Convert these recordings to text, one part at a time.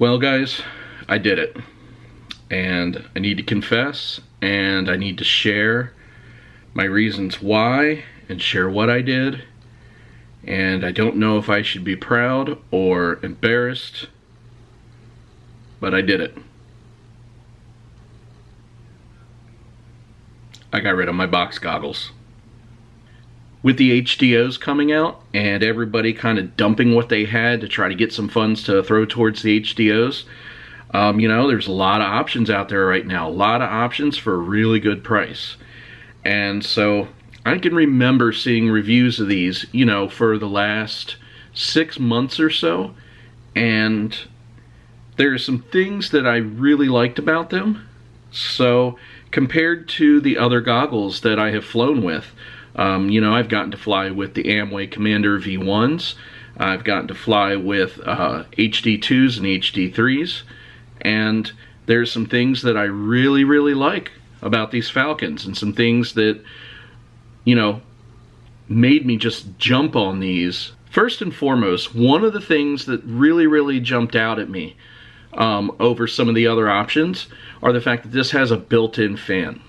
Well guys, I did it. And I need to confess, and I need to share my reasons why and share what I did. And I don't know if I should be proud or embarrassed, but I did it. I got rid of my box goggles. With the HDOs coming out and everybody kind of dumping what they had to try to get some funds to throw towards the HDOs, you know, there's a lot of options out there right now. A lot of options for a really good price. And so I can remember seeing reviews of these, you know, for the last 6 months or so. And there are some things that I really liked about them. So compared to the other goggles that I have flown with, you know, I've gotten to fly with the Amway Commander V1s. I've gotten to fly with HD2s and HD3s. And there's some things that I really, really like about these Falcons, and some things that, you know, made me just jump on these. First and foremost, one of the things that really, really jumped out at me over some of the other options are the fact that this has a built-in fan.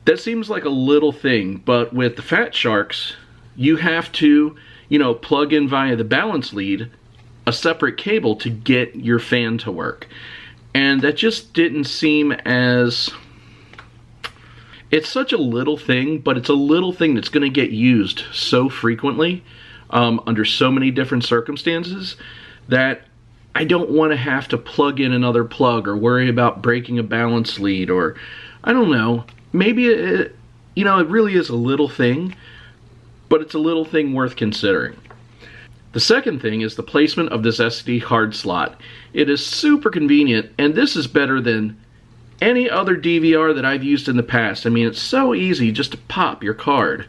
That seems like a little thing, but with the Fat Sharks, you have to, you know, plug in via the balance lead a separate cable to get your fan to work. And that just didn't seem as... It's such a little thing, but it's a little thing that's going to get used so frequently under so many different circumstances that I don't want to have to plug in another plug or worry about breaking a balance lead, or I don't know. Maybe it, you know, it really is a little thing, but it's a little thing worth considering. The second thing is the placement of this SD card slot. It is super convenient, and this is better than any other DVR that I've used in the past. I mean, it's so easy just to pop your card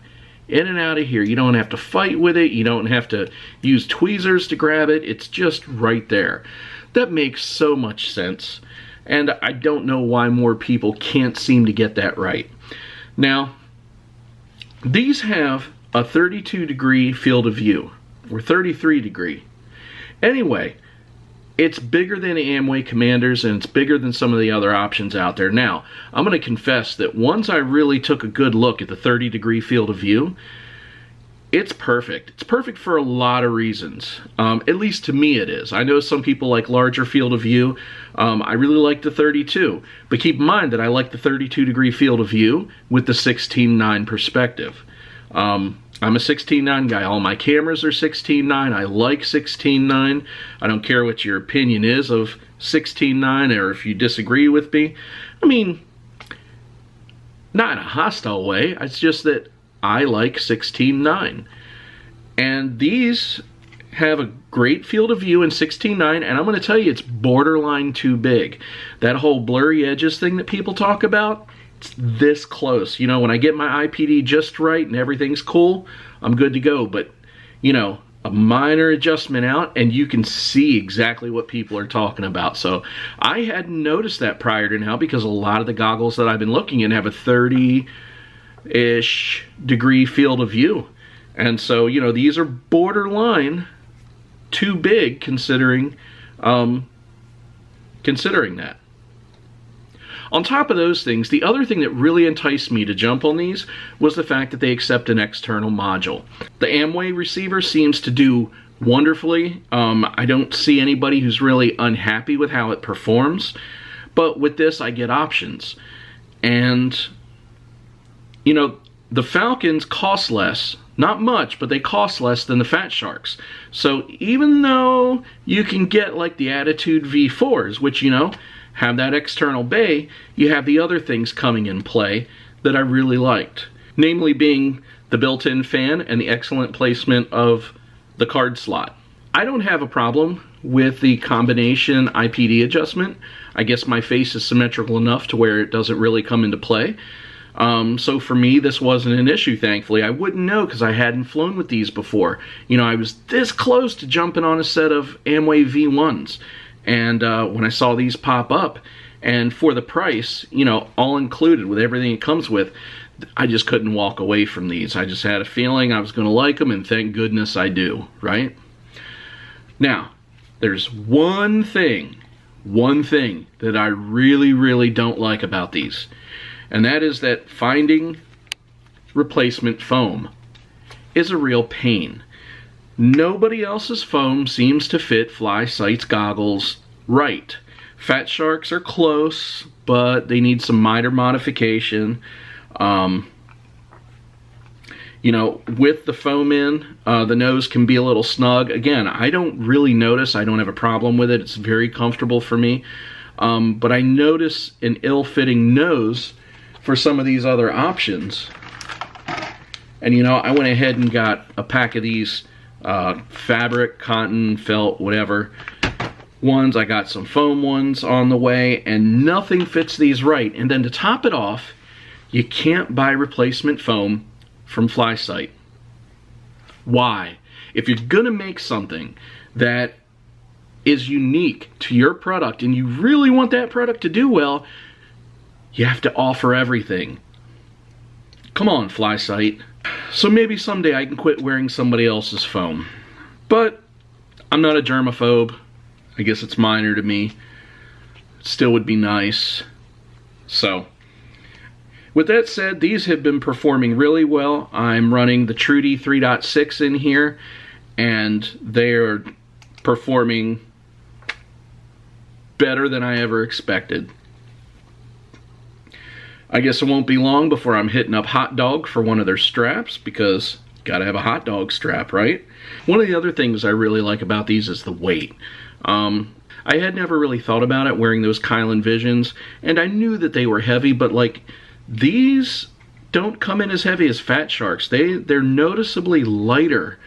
in and out of here. You don't have to fight with it. You don't have to use tweezers to grab it. It's just right there. That makes so much sense. And I don't know why more people can't seem to get that right. Now, these have a 32-degree field of view, or 33-degree. Anyway, it's bigger than the Amway Commanders, and it's bigger than some of the other options out there. Now, I'm going to confess that once I really took a good look at the 30-degree field of view, it's perfect. It's perfect for a lot of reasons. At least to me it is. I know some people like larger field of view. I really like the 32. But keep in mind that I like the 32-degree field of view with the 16:9 perspective. I'm a 16:9 guy. All my cameras are 16:9. I like 16:9. I don't care what your opinion is of 16:9 or if you disagree with me. I mean, not in a hostile way. It's just that I like 16:9. And these have a great field of view in 16:9, and I'm going to tell you, it's borderline too big. That whole blurry edges thing that people talk about, it's this close. You know, when I get my IPD just right and everything's cool, I'm good to go. But, you know, a minor adjustment out and you can see exactly what people are talking about. So I hadn't noticed that prior to now, because a lot of the goggles that I've been looking at have a 30-ish degree field of view. And so, you know, these are borderline too big considering that. On top of those things, the other thing that really enticed me to jump on these was the fact that they accept an external module. The Amway receiver seems to do wonderfully. I don't see anybody who's really unhappy with how it performs. But with this, I get options. And, you know, the Falcons cost less. Not much, but they cost less than the Fat Sharks. So even though you can get like the Attitude V4s, which, you know, have that external bay, you have the other things coming in play that I really liked. Namely being the built-in fan and the excellent placement of the card slot. I don't have a problem with the combination IPD adjustment. I guess my face is symmetrical enough to where it doesn't really come into play. So for me, this wasn't an issue, thankfully. I wouldn't know because I hadn't flown with these before. You know, I was this close to jumping on a set of Amway V1s. And when I saw these pop up, and for the price, you know, all included with everything it comes with, I just couldn't walk away from these. I just had a feeling I was going to like them, and thank goodness I do, right? Now, There's one thing that I really don't like about these, and that is that finding replacement foam is a real pain. Nobody else's foam seems to fit Flysight's goggles right. Fat Sharks are close, but they need some minor modification. You know, with the foam in, the nose can be a little snug. Again, I don't really notice. I don't have a problem with it. It's very comfortable for me. But I notice an ill-fitting nose for some of these other options. And, you know, I went ahead and got a pack of these fabric, cotton, felt, whatever ones. I got some foam ones on the way, and nothing fits these right. And then to top it off, you can't buy replacement foam from Flysight. Why? If you're gonna make something that is unique to your product and you really want that product to do well, you have to offer everything. Come on, Flysight. So maybe someday I can quit wearing somebody else's foam. But I'm not a germaphobe. I guess it's minor to me. It still would be nice. So with that said, these have been performing really well. I'm running the Trudy 3.6 in here, and they're performing better than I ever expected. I guess it won't be long before I'm hitting up Hot Dog for one of their straps, because gotta have a hot dog strap, right? One of the other things I really like about these is the weight. I had never really thought about it wearing those Kylan Visions, and I knew that they were heavy, but like, these don't come in as heavy as Fat Sharks. They're noticeably lighter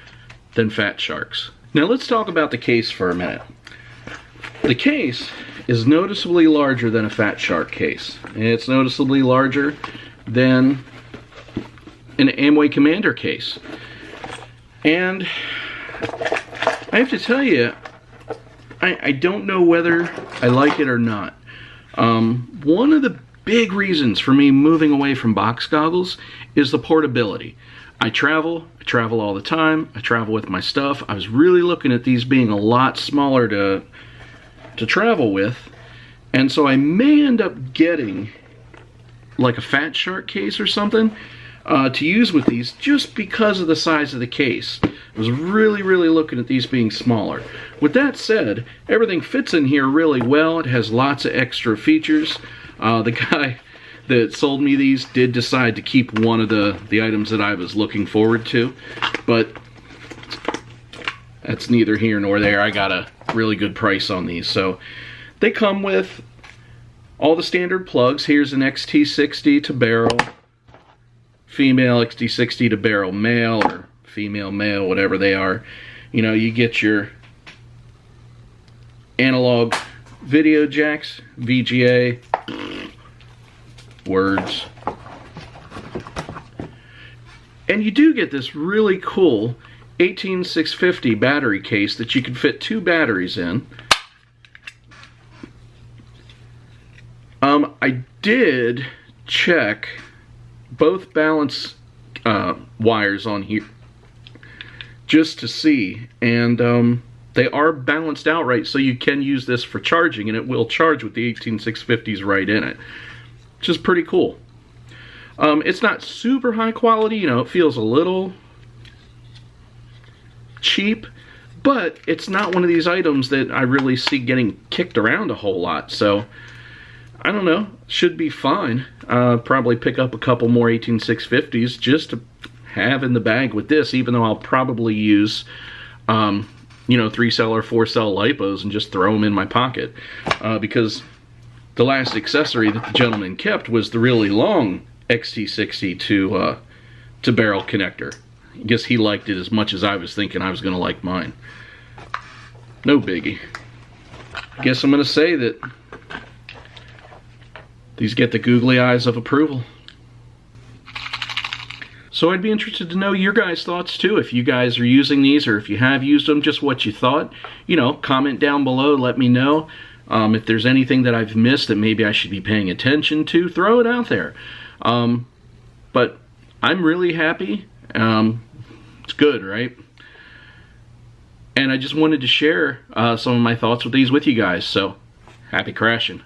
than Fat Sharks. Now let's talk about the case for a minute. The case is noticeably larger than a Fat Shark case. It's noticeably larger than an Amway Commander case. And I have to tell you, I don't know whether I like it or not. One of the big reasons for me moving away from box goggles is the portability. I travel all the time. I travel with my stuff. I was really looking at these being a lot smaller to travel with, and so I may end up getting like a Fat Shark case or something to use with these, just because of the size of the case. I was really looking at these being smaller. With that said, everything fits in here really well. It has lots of extra features. The guy that sold me these did decide to keep one of the items that I was looking forward to, but that's neither here nor there. I got a really good price on these. So they come with all the standard plugs. Here's an XT60 to barrel, female XT60 to barrel male, or female male, whatever they are. You know, you get your analog video jacks, VGA, words. And you do get this really cool 18650 battery case that you can fit 2 batteries in. I did check both balance wires on here just to see, and they are balanced out right, so you can use this for charging, and it will charge with the 18650s right in it, which is pretty cool. It's not super high quality, you know, it feels a little cheap, but it's not one of these items that I really see getting kicked around a whole lot, so I don't know, should be fine. Probably pick up a couple more 18650s just to have in the bag with this, even though I'll probably use you know, 3-cell or 4-cell lipos and just throw them in my pocket, because the last accessory that the gentleman kept was the really long XT60 to barrel connector. I guess he liked it as much as I was thinking I was going to like mine. No biggie. I guess I'm going to say that these get the googly eyes of approval. So I'd be interested to know your guys' thoughts too. If you guys are using these, or if you have used them, just what you thought. You know, comment down below, let me know. If there's anything that I've missed that maybe I should be paying attention to, throw it out there. But I'm really happy. It's good, right? And I just wanted to share some of my thoughts with these with you guys. So, happy crashing.